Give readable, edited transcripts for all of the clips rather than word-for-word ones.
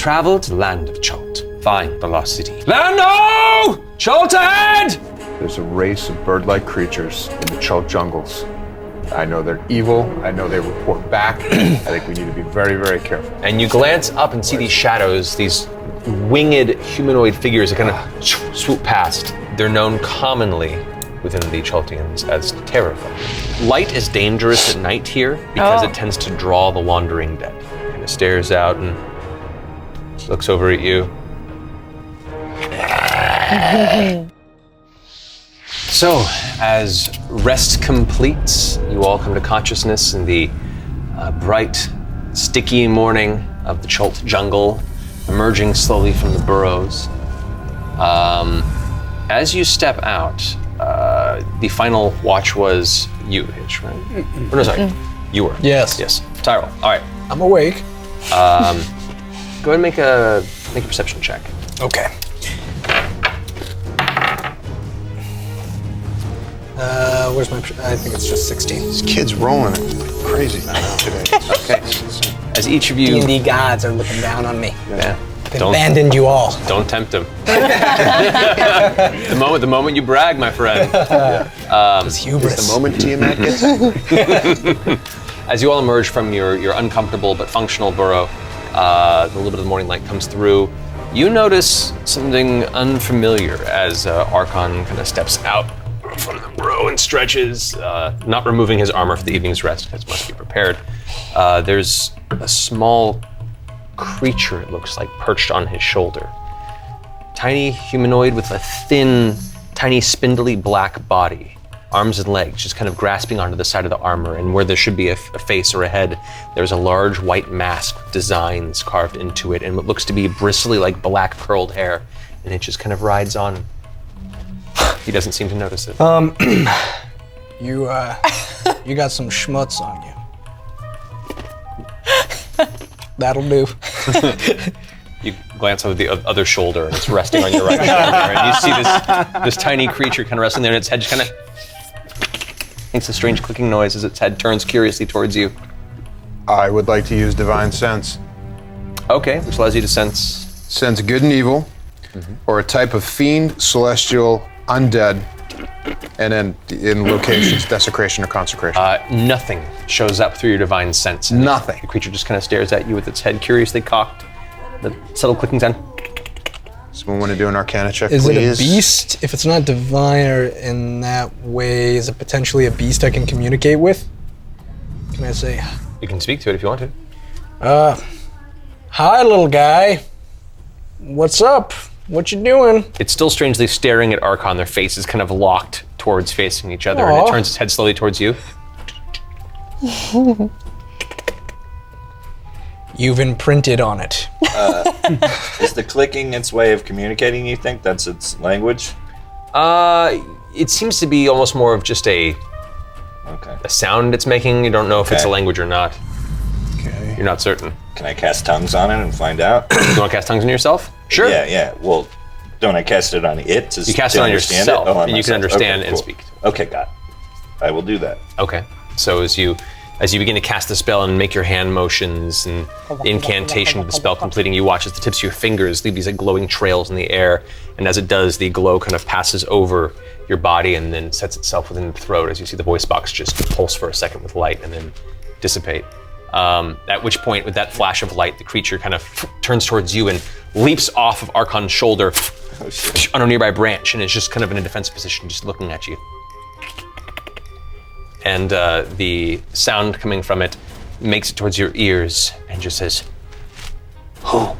travel to the land of Chult, find the lost city. Lando! Chult ahead! There's a race of bird-like creatures in the Chult jungles. I know they're evil. I know they report back. I think we need to be very, very careful. And you glance up and see these shadows, these winged humanoid figures that kind of swoop past. They're known commonly within the Chultians as terrifying. Light is dangerous at night here because it tends to draw the wandering dead. Kind of stares out and looks over at you. So, as rest completes, you all come to consciousness in the bright, sticky morning of the Chult jungle, emerging slowly from the burrows. As you step out, the final watch was you, Hitch, right? Or no, sorry, you were. Yes. Yes. Tyrell. All right. I'm awake. Go ahead and make a perception check. Okay. Where's my? I think it's just 16. This kid's rolling it crazy today. Okay. As each of you, D&D gods are looking down on me. yeah, They've abandoned you all. don't tempt him. the moment you brag, my friend. It's hubris. The moment Tiamat gets As you all emerge from your uncomfortable but functional burrow, a little bit of the morning light comes through. You notice something unfamiliar as Archon kind of steps out in front of the burrow and stretches, not removing his armor for the evening's rest, because must be prepared. There's a small creature, it looks like, perched on his shoulder. Tiny humanoid with a thin, tiny, spindly black body. Arms and legs just kind of grasping onto the side of the armor, and where there should be a face or a head, there's a large white mask with designs carved into it, and what looks to be bristly, like black curled hair, and it just kind of rides on. He doesn't seem to notice it. You got some schmutz on you. That'll do. You glance over the other shoulder, and it's resting on your right shoulder, and you see this tiny creature kind of resting there, and its head just kind of makes a strange clicking noise as its head turns curiously towards you. I would like to use Divine Sense. Okay, which allows you to sense. Sense good and evil, or a type of fiend, celestial, undead, and then in locations, desecration or consecration. Nothing shows up through your divine sense. Nothing. The creature just kind of stares at you with its head curiously cocked. The subtle clicking sound. Someone want to do an Arcana check, Is please? it a beast? If it's not divine or in that way, is it potentially a beast I can communicate with? Can I say, You can speak to it if you want to. hi, little guy. What's up? What you doing? It's still strangely staring at Archon. Their faces kind of locked towards facing each other, and it turns its head slowly towards you. You've imprinted on it. Is the clicking its way of communicating, you think? That's its language? It seems to be almost more of just a sound it's making. You don't know if it's a language or not. Okay. You're not certain. Can I cast tongues on it and find out? You want to cast tongues on yourself? Sure. Yeah. Well, don't I cast it on it? You cast it on yourself, on and you can myself. understand Okay, and cool. speak. Okay, got it. I will do that. Okay. So as you begin to cast the spell and make your hand motions and the incantation of the spell completing, you watch as the tips of your fingers leave these like glowing trails in the air, and as it does, the glow kind of passes over your body and then sets itself within the throat as you see the voice box just pulse for a second with light and then dissipate. At which point, with that flash of light, the creature kind of turns towards you and leaps off of Archon's shoulder on a nearby branch and is just kind of in a defensive position, just looking at you. And the sound coming from it makes it towards your ears and just says, "Who?"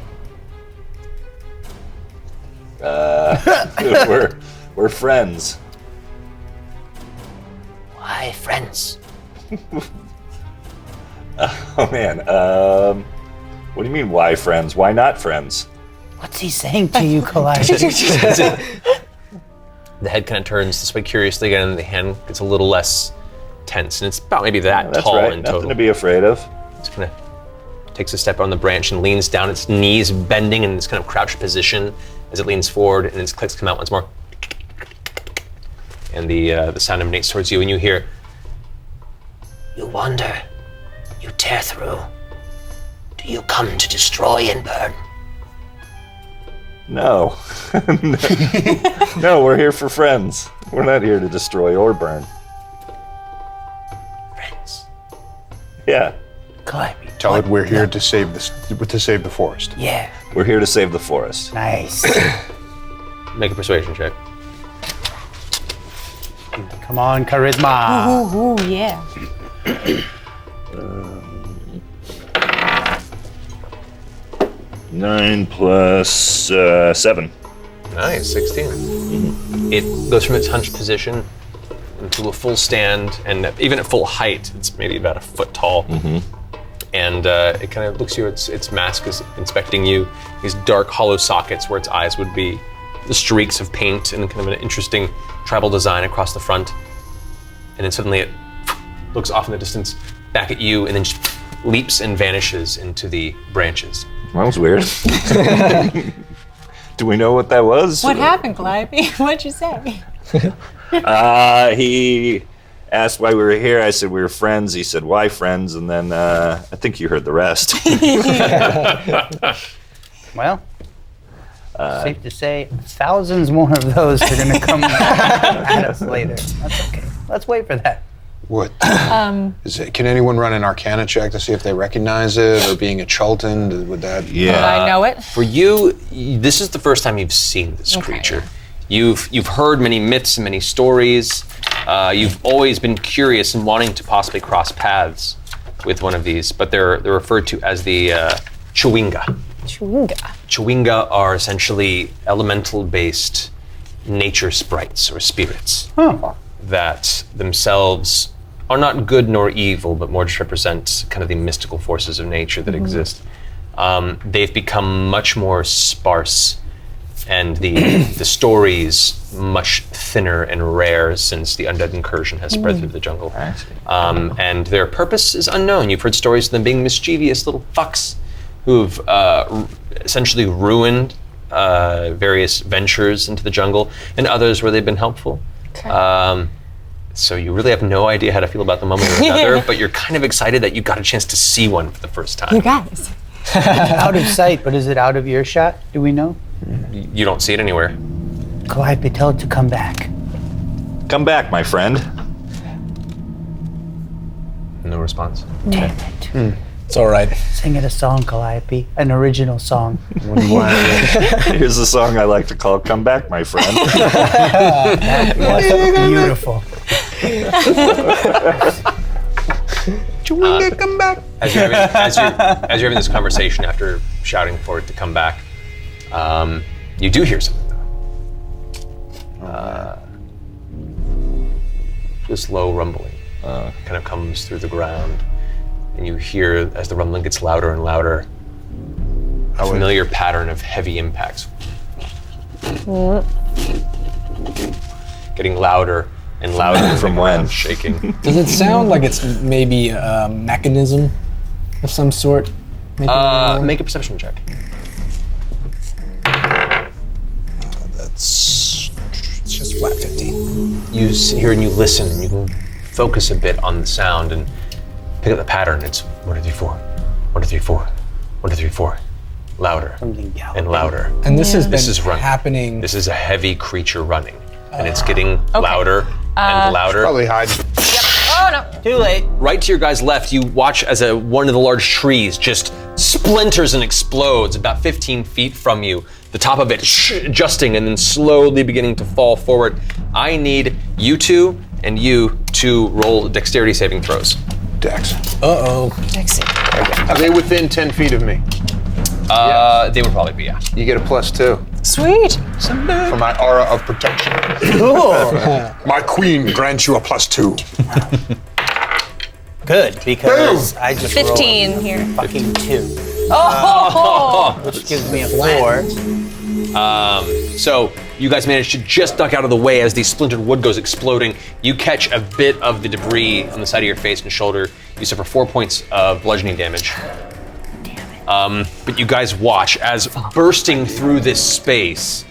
We're friends. Why friends? Oh man. What do you mean, why friends? Why not friends? What's he saying to you, Calliope? The head kind of turns this way curiously again, and the hand gets a little less tense, and it's about maybe that That's tall right. in Nothing total. to be afraid of. It's kind of takes a step on the branch and leans down, its knees bending in this kind of crouched position as it leans forward, and its clicks come out once more. And the sound emanates towards you, and you hear, "You wander, you tear through. Do you come to destroy and burn? No. No, we're here for friends. We're not here to destroy or burn. Friends. Yeah, Calliope. Tell it we're here to save the forest. Yeah. we're here to save the forest. Nice. Make a persuasion check. Come on, charisma. Ooh, yeah. 9 plus 7. Nice, 16. It goes from its hunched position into a full stand, and even at full height, it's maybe about a foot tall. And it kind of looks at you, its mask is inspecting you, these dark hollow sockets where its eyes would be, the streaks of paint and kind of an interesting tribal design across the front. And then suddenly it looks off in the distance back at you and then just leaps and vanishes into the branches. That was weird. Do we know what that was? What happened, Calliope? What'd you say? He asked why we were here. I said we were friends. He said, why friends? And then I think you heard the rest. Well, safe to say, thousands more of those are going to come at us later. That's okay. Let's wait for that. What? Can anyone run an Arcana check to see if they recognize it, or being a Chultan? Would that? Would I know it? For you, this is the first time you've seen this Okay. creature. You've heard many myths and many stories. You've always been curious and wanting to possibly cross paths with one of these, but they're referred to as the Chewinga. Chewinga. Chewinga are essentially elemental-based nature sprites or spirits that themselves are not good nor evil, but more just represent kind of the mystical forces of nature that exist. They've become much more sparse, and the stories much thinner and rare since the undead incursion has spread through the jungle. And their purpose is unknown. You've heard stories of them being mischievous little fucks who've essentially ruined various ventures into the jungle, and others where they've been helpful. Okay. So you really have no idea how to feel about them one way or another, but you're kind of excited that you got a chance to see one for the first time. You guys. Out of sight, but is it out of earshot? Do we know? You don't see it anywhere. Calliope, tell it to come back. Come back, my friend. No response. Damn it. It's all right. Sing it a song, Calliope. An original song. Here's a song I like to call Come Back, My Friend. What's beautiful. Chewinga, come back. As you're having this conversation after shouting for it to come back, you do hear something though. This low rumbling kind of comes through the ground, and you hear as the rumbling gets louder and louder, a familiar pattern of heavy impacts. Getting louder and louder From when? shaking. Does it sound like it's maybe a mechanism of some sort? Making a noise? Make a perception check. It's just flat 15. You sit here and you listen, and you can focus a bit on the sound and pick up the pattern. It's 1, 2, 3, 4, 1, 2, 3, 4, 1, 2, 3, 4. Louder Something galloping. and louder. And this has been This is running. happening. This is a heavy creature running, and it's getting louder and louder. Probably hide. Oh no. Too late. Right to your guys' left, you watch as one of the large trees just splinters and explodes about 15 feet from you. The top of it adjusting and then slowly beginning to fall forward. I need you two and you to roll dexterity saving throws. Dex. Uh-oh. Are they within 10 feet of me? They would probably be, yeah. You get a +2 Sweet. for my aura of protection. My queen grants you a +2. Good, because I just 15 rolled here. fucking 2, Oh. which gives me a 4. So you guys manage to just duck out of the way as the splintered wood goes exploding. You catch a bit of the debris on the side of your face and shoulder. You suffer 4 points of bludgeoning damage. But you guys watch as bursting through this space,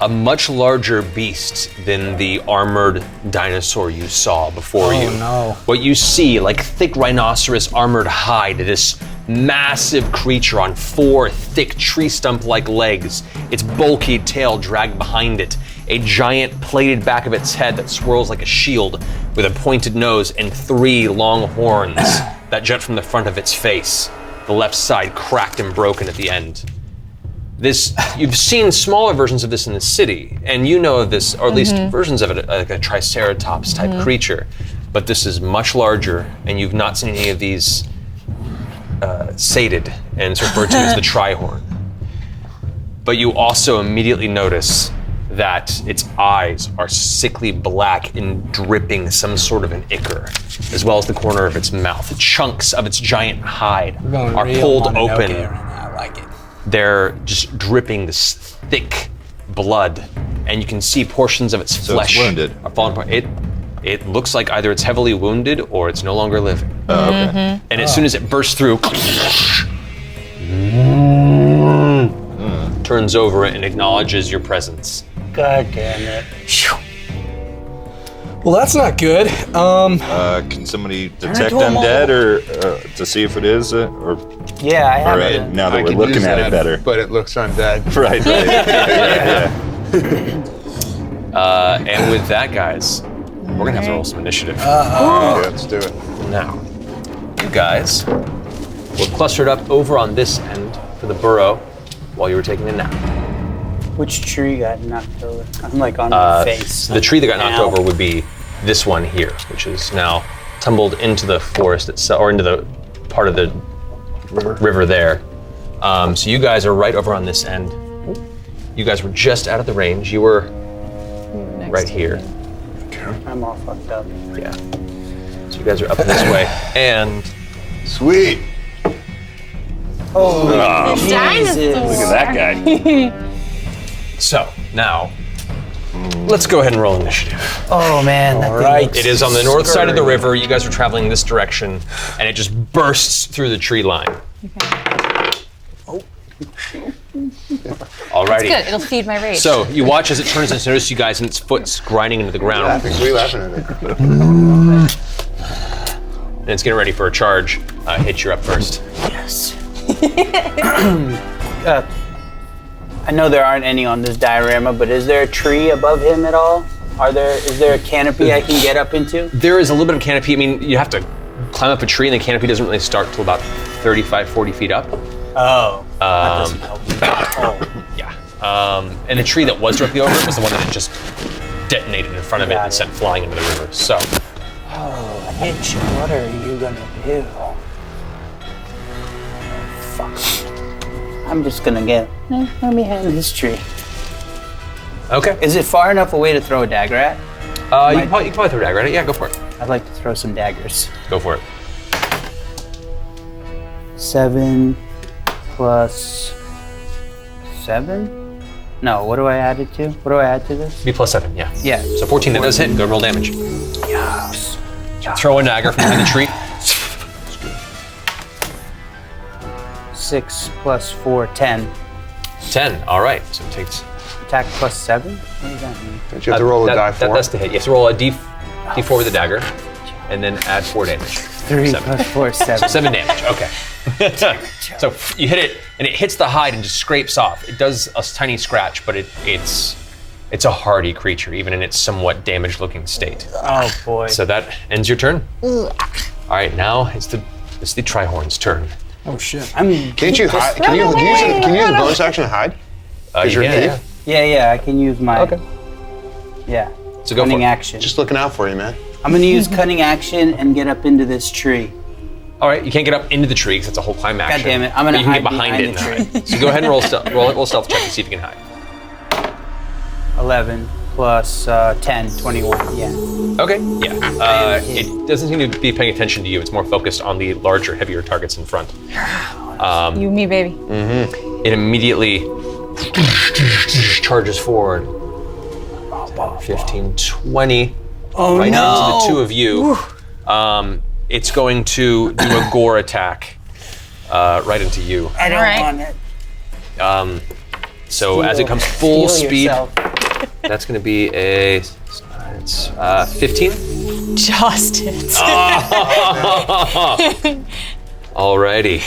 a much larger beast than the armored dinosaur you saw before you. no. What you see, like thick rhinoceros armored hide, this massive creature on 4 thick tree stump-like legs, its bulky tail dragged behind it, a giant plated back of its head that swirls like a shield with a pointed nose and 3 long horns that jut from the front of its face, the left side cracked and broken at the end. You've seen smaller versions of this in the city, and you know of this, or at least versions of it, like a triceratops type creature, but this is much larger, and you've not seen any of these sated, and it's referred to as the trihorn. But you also immediately notice that its eyes are sickly black and dripping some sort of an ichor, as well as the corner of its mouth. Chunks of its giant hide are pulled open. I like it. They're just dripping this thick blood, and you can see portions of its flesh it's wounded. are falling apart. It looks like either it's heavily wounded or it's no longer living. Oh, okay. And as soon as it bursts through, turns over and acknowledges your presence. God damn it. Well, that's not good. Can somebody detect undead or to see if it is? Or Yeah, I have right, it. now that I we're can looking use at that, it better. But it looks undead. Right. Yeah. And with that, guys, we're gonna have to roll some initiative. Yeah, let's do it. Now, you guys were clustered up over on this end for the burrow while you were taking a nap. Which tree got knocked over? I'm like on my face. The tree that got knocked Ow. over would be this one here, which is now tumbled into the forest itself, or into the part of the river there. So you guys are right over on this end. You guys were just out of the range. You were right here. I'm all fucked up. Yeah. So you guys are up this way, and Sweet. Oh, Dinosaur. Look at that guy. so now let's go ahead and roll initiative. Oh man, that thing right. looks It is on the north side of the scary. river. You guys are traveling this direction, and it just bursts through the tree line. Alrighty. Good, it'll feed my rage. So you watch as it turns and notice you guys, and its foot's grinding into the ground, We laughing at it. and it's getting ready for a charge. Hitch, you're up first. Yes. I know there aren't any on this diorama, but is there a tree above him at all? Is there a canopy I can get up into? There is a little bit of canopy. I mean, you have to climb up a tree, and the canopy doesn't really start till about 35, 40 feet up. Oh, that doesn't help me. Oh. Yeah. And the tree that was directly over it was the one that had just detonated in front of it Got and it. sent flying into the river. So, Hitch, what are you gonna do? Fuck. I'm just gonna let me handle this tree. okay. Is it far enough away to throw a dagger at? You can probably throw a dagger at it. Yeah, go for it. I'd like to throw some daggers. Go for it. 7 plus 7? No, what do I add it to? What do I add to this? Be plus 7, yeah. Yeah. So 14, that does hit. Go roll damage. Yes. Throw a dagger from behind the tree. 6 plus 4, 10. 10, all right. So it takes... Attack plus 7? What does that mean? Don't you have to roll a die That, for that's the hit. You have to roll a d4 with a dagger, and then add 4 damage. 3 7. plus 4, 7. 7 damage, okay. So you hit it, and it hits the hide and just scrapes off. It does a tiny scratch, but it's a hardy creature, even in its somewhat damaged-looking state. Oh boy. So that ends your turn. All right, now it's the Trihorn's turn. Oh shit. Can't you hide? Can you use the bonus action to hide? Is You your can, thief? Yeah, I can use my. Okay. Yeah. So go for Cunning it. action. Just looking out for you, man. I'm gonna use cunning action and get up into this tree. All right, you can't get up into the tree because it's a whole climb action. damn it, I'm gonna but you can hide get behind it. behind the and hide. So go ahead and roll stealth check to see if you can hide. 11 plus 10, 21. Yeah. Okay, yeah. It doesn't seem to be paying attention to you. It's more focused on the larger, heavier targets in front. You, me, baby. It immediately charges forward. 15, 20. Oh right no. into the two of you. It's going to do a gore attack right into you. I don't Alright. want it. So as it comes full Steal speed, yourself. that's going to be a 15. Just it. Alrighty.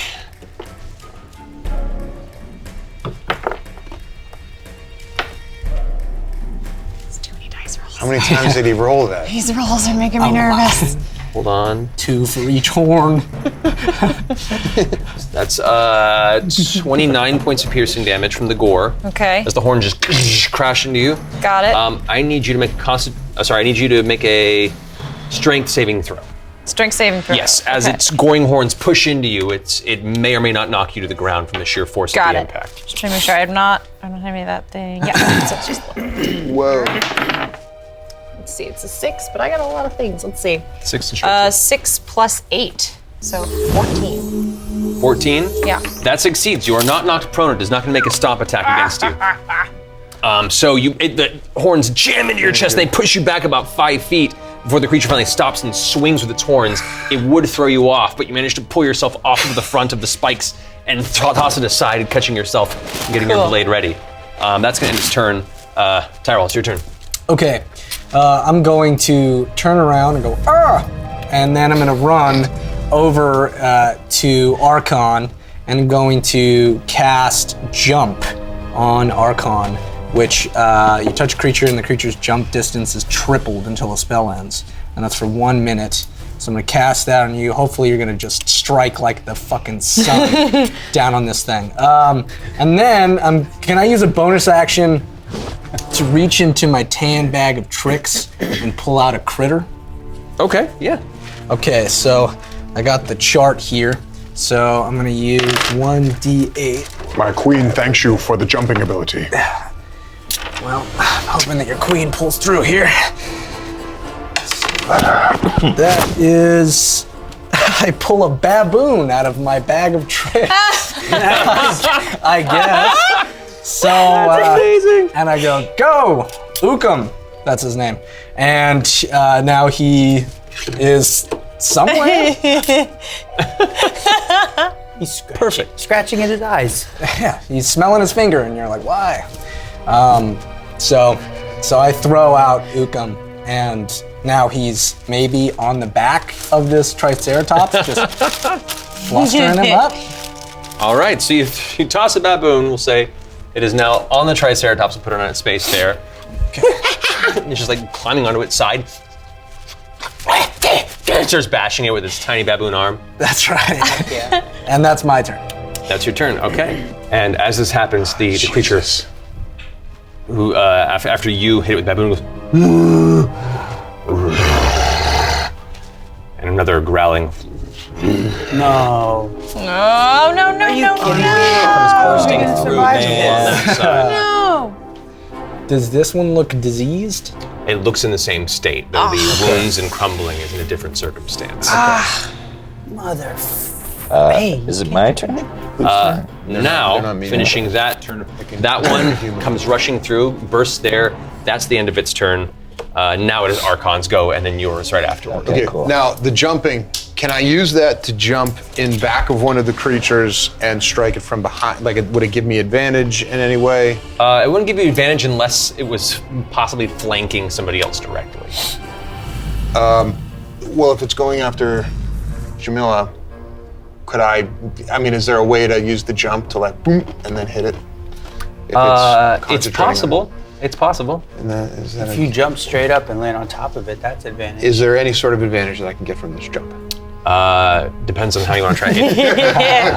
How many times did he roll that? These rolls are making me nervous. Hold on. 2 for each horn. That's 29 points of piercing damage from the gore. Okay. As the horn just crash into you. Got it. I need you to make I need you to make a strength saving throw. Strength saving throw. Yes, as its goring horns push into you, it may or may not knock you to the ground from the sheer force of the impact. Just trying to make sure I don't have any of that thing. Yeah. So it's just Whoa. let's see. It's a 6, but I got a lot of things. Let's see. 6 to strength. 6 plus 8, so 14. 14? Yeah. That succeeds. You are not knocked prone. It is not going to make a stomp attack against you. So the horns jam into your chest. They push you back about 5 feet before the creature finally stops and swings with its horns. It would throw you off, but you manage to pull yourself off of the front of the spikes and toss it aside, catching yourself and getting your blade ready. That's going to end its turn. Tyrell, it's your turn. Okay, I'm going to turn around and go, ah! And then I'm going to run over to Archon and I'm going to cast Jump on Archon, which you touch a creature and the creature's jump distance is tripled until the spell ends. And that's for 1 minute. So I'm going to cast that on you. Hopefully you're going to just strike like the fucking sun down on this thing. And then, can I use a bonus action to reach into my tan bag of tricks and pull out a critter? Okay, yeah. Okay, so I got the chart here. So I'm going to use 1d8. My queen thanks you for the jumping ability. Well, I'm hoping that your queen pulls through here. That is, I pull a baboon out of my bag of tricks. I guess. So, that's amazing. And I go, Ukam. That's his name. And now he is somewhere. He's Perfect. scratching at his eyes. Yeah, he's smelling his finger, and you're like, why? So I throw out Ukam, and now he's maybe on the back of this Triceratops, just flustering him up. All right, so you toss a baboon, we'll say. It is now on the Triceratops and put it on its space there. Okay. It's just like climbing onto its side. It starts bashing it with its tiny baboon arm. That's right. Yeah. And that's my turn. That's your turn, okay. And as this happens, the creature, who after you hit it with baboon, goes, and another growling No. No. comes bursting through on that side. No. Does this one look diseased? It looks in the same state, though the wounds and crumbling is in a different circumstance. Mother. Is it my turn? Now, not meeting. finishing that one comes rushing through, bursts there. That's the end of its turn. Now it is Archon's go, and then yours right afterward. Okay, cool. now the jumping, can I use that to jump in back of one of the creatures and strike it from behind? Like, would it give me advantage in any way? It wouldn't give you advantage unless it was possibly flanking somebody else directly. Well, if it's going after Jamila, could I mean, is there a way to use the jump to like boom and then hit it? If It's concentrating possible. It's possible. on- is that If you jump straight up and land on top of it, that's advantage. is there any sort of advantage that I can get from this jump? Depends on how you want to try it.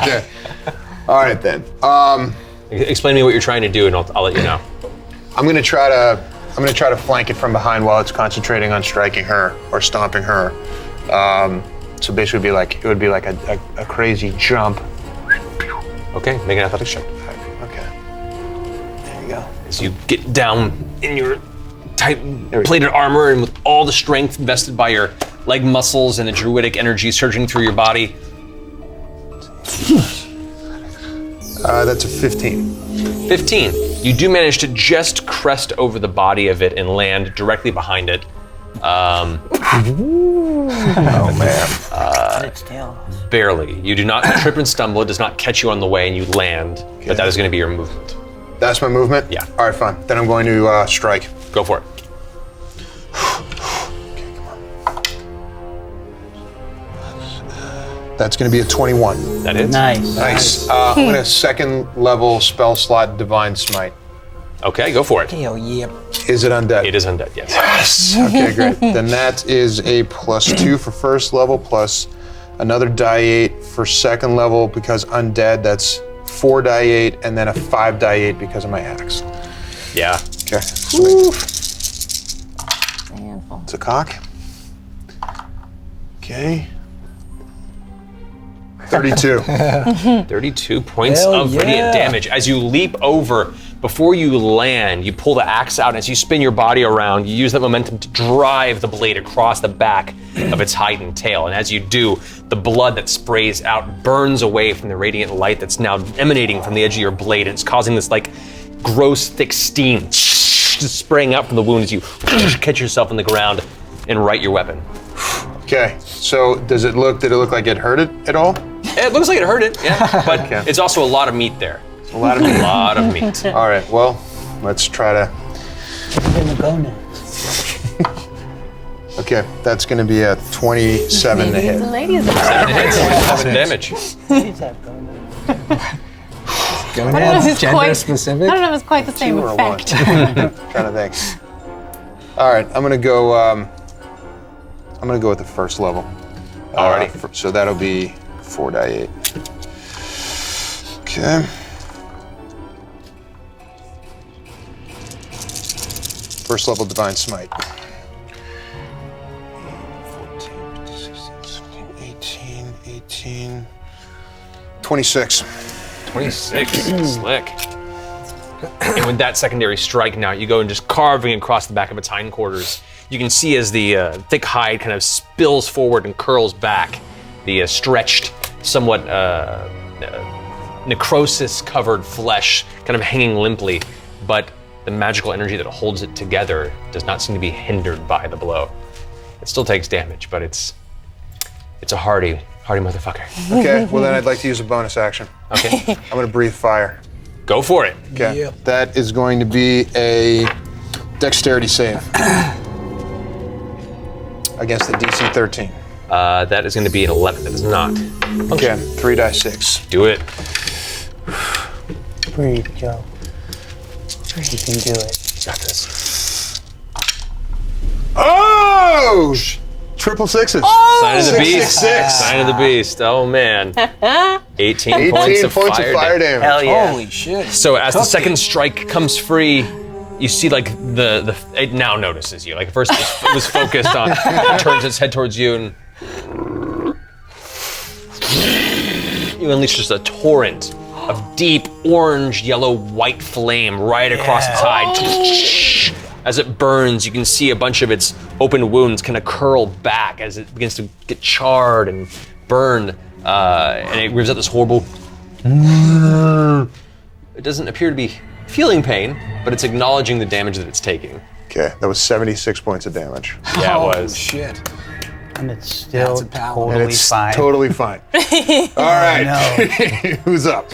Okay. All right then. Explain to me what you're trying to do, and I'll let you know. I'm gonna try to flank it from behind while it's concentrating on striking her or stomping her. So basically, it would be like a crazy jump. Okay, make an athletics check. Okay. There you go. As you get down in your tight plated armor and with all the strength invested by your leg muscles and the druidic energy surging through your body. That's a 15. 15. You do manage to just crest over the body of it and land directly behind it. Oh man. Its tail. Barely. You do not trip and stumble. It does not catch you on the way and you land, but that is going to be your movement. That's my movement? Yeah. All right, fine. Then I'm going to strike. Go for it. That's going to be a 21. That is. Nice. Nice. I'm going to second level spell slot Divine Smite. Okay, go for it. Hell yeah. Is it undead? It is undead, yes. Okay, great. Then that is a +2 for first level, plus another die 8 for second level because undead. That's 4 die 8, and then a 5 die 8 because of my axe. Yeah. Okay. Sweet. Handful. It's a cock. Okay. 32. 32 points Hell of radiant yeah. damage. As you leap over, before you land, you pull the axe out, and as you spin your body around, you use that momentum to drive the blade across the back of its hide and tail. And as you do, the blood that sprays out burns away from the radiant light that's now emanating from the edge of your blade. It's causing this like gross, thick steam just spraying out from the wound as you catch yourself on the ground and right your weapon. Okay. So did it look like it hurt it at all? It looks like it hurt it, yeah, but Okay. it's also a lot of meat there. A lot of meat. A lot of meat. All right. Well, let's try to. In the gonads. Okay, that's going to be a 27 to hit. The ladies. Some damage. Ladies have gonads. Going I don't know if ahead, it's gender quite. specific. I don't know if it's quite the same 2 or 1? effect. Trying to think. All right, I'm gonna go. I'm gonna go with the first level. Alrighty. So that'll be 4 die 8. Okay. First level Divine Smite. 14, 16, 17, 18, 26. 26, slick. And with that secondary strike now, you go and just carving across the back of its hindquarters. You can see as the thick hide kind of spills forward and curls back, the stretched, somewhat necrosis-covered flesh kind of hanging limply, but the magical energy that holds it together does not seem to be hindered by the blow. It still takes damage, but it's a hardy motherfucker. Okay, well then I'd like to use a bonus action. Okay, I'm gonna breathe fire. go for it. Okay. Yep. That is going to be a dexterity save against the DC 13. That is going to be an 11. That is not. Okay, 3 die 6. Do it. Breathe, Joe. You can do it. Got this. Oh! Triple sixes. Sign of the beast. 666. Sign of the beast. Oh man. 18 18 points of fire damage. Hell yeah. Holy shit. So as the second strike comes free, you see like it now notices you. Like first it was focused on, it turns its head towards you, and you unleash just a torrent of deep orange, yellow, white flame right across its hide. As it burns, you can see a bunch of its open wounds kind of curl back as it begins to get charred and burned, and it gives out this horrible. It doesn't appear to be feeling pain, but it's acknowledging the damage that it's taking. Okay, that was 76 points of damage. Yeah, it Oh, was. shit. And it's still That's a paladin. totally And it's fine. totally fine. All right, No. who's up?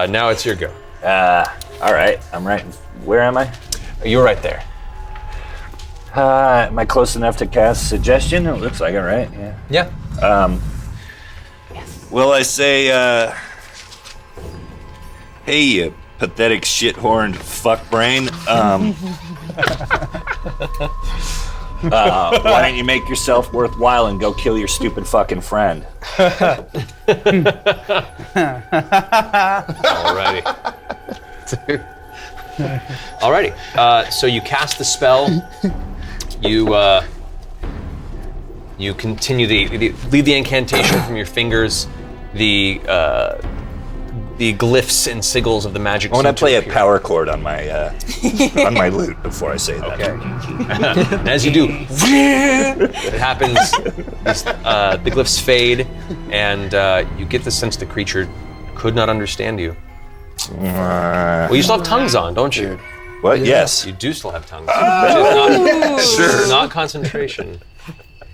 Now it's your go. All right, I'm right. Where am I? You're right there. Am I close enough to cast suggestion? It looks like it, right? Yeah. Yeah. Will I say, hey, you pathetic shit-horned fuck brain? Why don't you make yourself worthwhile and go kill your stupid fucking friend? Alrighty. Alrighty. So you cast the spell. You continue leave the incantation from your fingers. The glyphs and sigils of the magic. I want to seem play a appear. power chord on my on my lute before I say that. Okay. And as you do, it happens. The glyphs fade, and you get the sense the creature could not understand you. Well, you still have tongues on, don't you? What? Yes. You do still have tongues. Which is not concentration.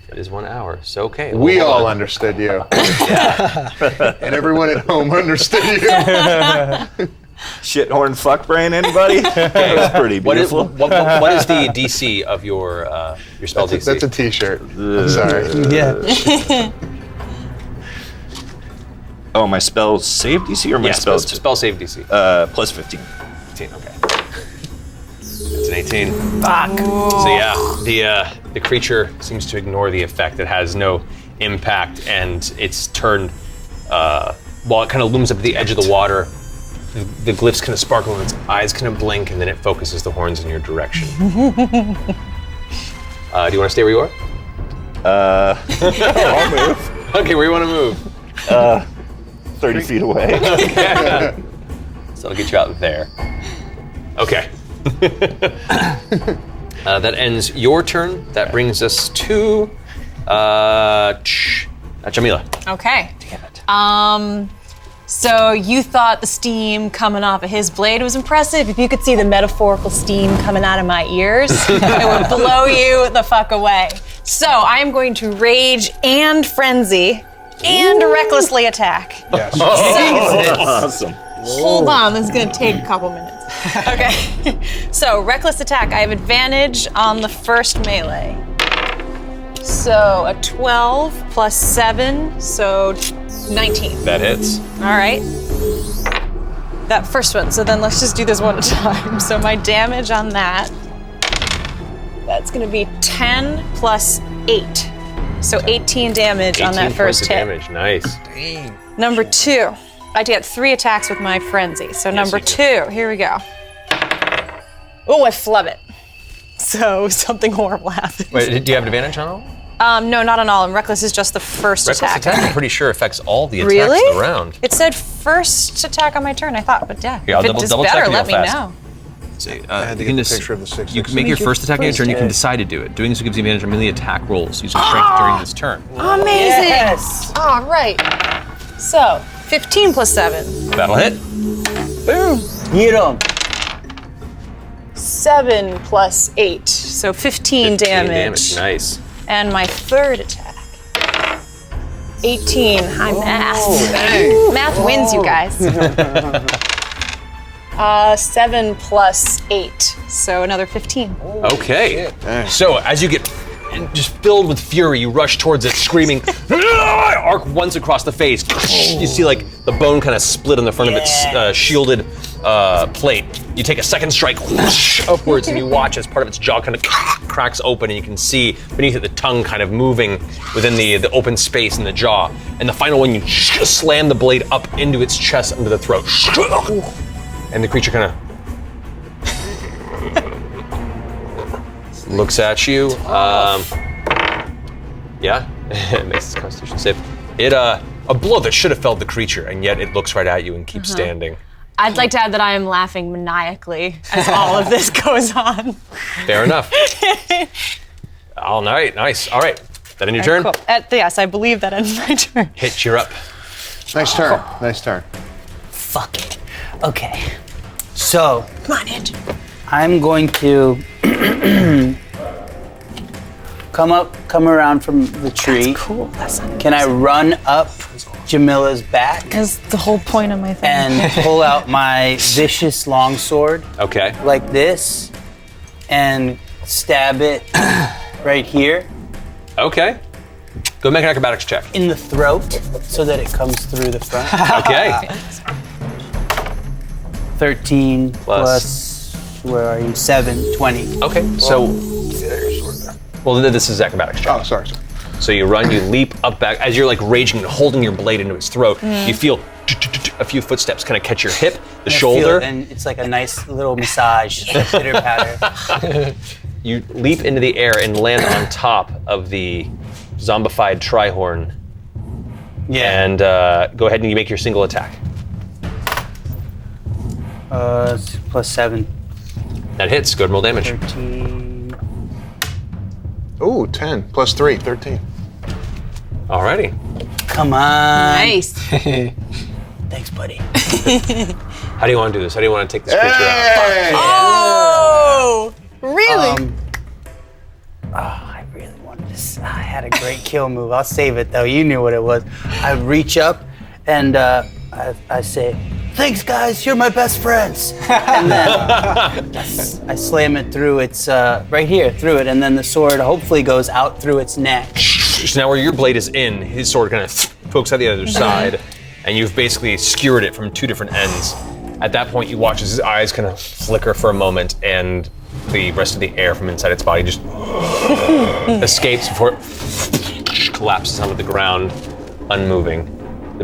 It is 1 hour, so okay. We hold all on. understood you. And everyone at home understood you. Shit-horned fuck brain, anybody? That was pretty What is, beautiful. what is the DC of your spell DC? That's a t-shirt. I'm sorry. Yeah. Oh, my spell save DC or my yeah, spell? spell save DC. Plus 15. 15, okay. It's an 18. Fuck. So yeah, the creature seems to ignore the effect. It has no impact, and it's turned. While it kind of looms up at the edge of the water, the glyphs kind of sparkle and its eyes kind of blink, and then it focuses the horns in your direction. Do you want to stay where you are? I'll move. Okay, where you want to move? 30 feet away. Okay. So I'll get you out there. Okay. That ends your turn. That brings us to Jamila. Okay. Damn it. So you thought the steam coming off of his blade was impressive. If you could see the metaphorical steam coming out of my ears, it would blow you the fuck away. So I am going to rage and frenzy and recklessly attack. Yes. Awesome. Hold on, this is gonna take a couple minutes. Okay. So reckless attack, I have advantage on the first melee. So a 12 plus 7, so 19. That hits. All right. That first one. So then let's just do this one at a time. So my damage on that's going to be 10 plus 8. So 18 damage on that 18 first points of hit. damage. Nice. Number 2. I get 3 attacks with my frenzy. So number you do. 2. Here we go. Oh, I flub it. So something horrible happened. Wait, do you have advantage on all? No, not on all. And reckless is just the first Reckless attack. attack, I'm pretty sure affects all the attacks Really? of the round. It said first attack on my turn, I thought, but yeah. Here, I'll if double it's check better, real let me fast. know. See, I had to you can get the just- picture of the 6. You can make your first attack on your turn. You can decide to do it. Doing so gives you advantage on melee attack rolls using strength during this turn. Amazing! Yes. All right. So, 15 plus 7. That'll hit. Boom. Hit him. 7 plus 8. So 15 damage. Nice. And my third attack. 18. High math. Math wins, you guys. 7 plus 8. So another 15. Okay. So as you get just filled with fury, you rush towards it, screaming. Arc once across the face. You see like the bone kind of split on the front of its shielded plate. You take a second strike upwards, and you watch as part of its jaw kind of cracks open, and you can see beneath it the tongue kind of moving within the open space in the jaw. And the final one, you slam the blade up into its chest under the throat. And the creature kind of looks at you. Yeah, it makes its Constitution save. It a blow that should have felled the creature, and yet it looks right at you and keeps standing. I'd like to add that I am laughing maniacally as all of this goes on. Fair enough. All right, nice. All right, that in your turn? Cool. Yes, I believe that ends my turn. Hit, you're up. Nice turn. Nice turn. Fuck it. Okay. So Come on, Andrew. I'm going to come around from the tree. Cool. That's not Can I run up Jamila's back That's the whole point of my thing. and pull out my vicious longsword Okay. like this and stab it right here Okay. Go make an acrobatics check. in the throat so that it comes through the front? Okay. 13 plus, where are you? 7, 20. Okay, so. Well, this is acrobatics check. Oh, sorry. So you run, you leap up back. As you're like raging and holding your blade into its throat, you feel a few footsteps kind of catch your hip, the shoulder. And it's like a nice little massage, pitter patter. You leap into the air and land on top of the zombified Trihorn. Yeah. And go ahead and you make your single attack. Plus 7, That hits. Go ahead and roll damage. 13. Ooh, 10 plus 3, 13. Alrighty. Come on. nice. Thanks, buddy. How do you want to do this? How do you want to take this creature out? Oh, really? I really wanted this. I had a great kill move. I'll save it though. You knew what it was. I reach up and I say, "Thanks, guys. You're my best friends." And then I slam it through its right here through it, and then the sword hopefully goes out through its neck. So now where your blade is in, his sword kind of pokes out the other side, and you've basically skewered it from two different ends. At that point, you watch as his eyes kind of flicker for a moment, and the rest of the air from inside its body just escapes before it collapses onto the ground, unmoving. The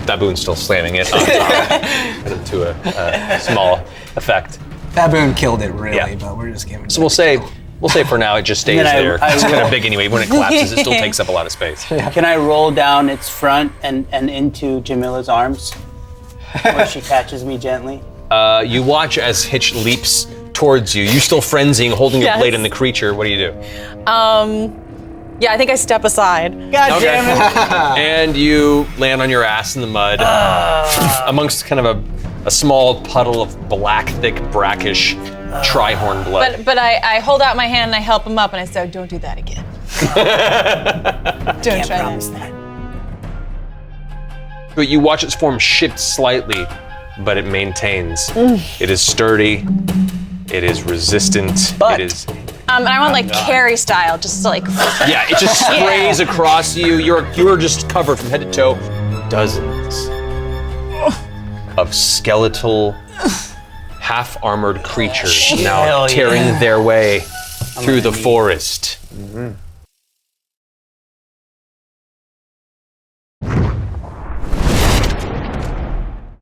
baboon's still slamming it on top to a small effect. Baboon killed it, really, Yeah. but we're just giving. So we'll say for now it just stays then there. I It's kind will- of big anyway. When it collapses, it still takes up a lot of space. Can I roll down its front and into Jamila's arms? Where she catches me gently? You watch as Hitch leaps towards you. You still frenzying, holding your Yes. blade in the creature. What do you do? Yeah, I think I step aside. God damn it! And you land on your ass in the mud, amongst kind of a small puddle of black, thick, brackish trihorn blood. But I hold out my hand and I help him up and I say, don't do that again. Don't Can't try promise that. that. But you watch its form shift slightly, but it maintains. It is sturdy. It is resistant. But- it is. And I want like Carrie style, just like Yeah, it just sprays across you. You're just covered from head to toe. Dozens of skeletal, half-armored creatures now Hell yeah. tearing their way through the forest.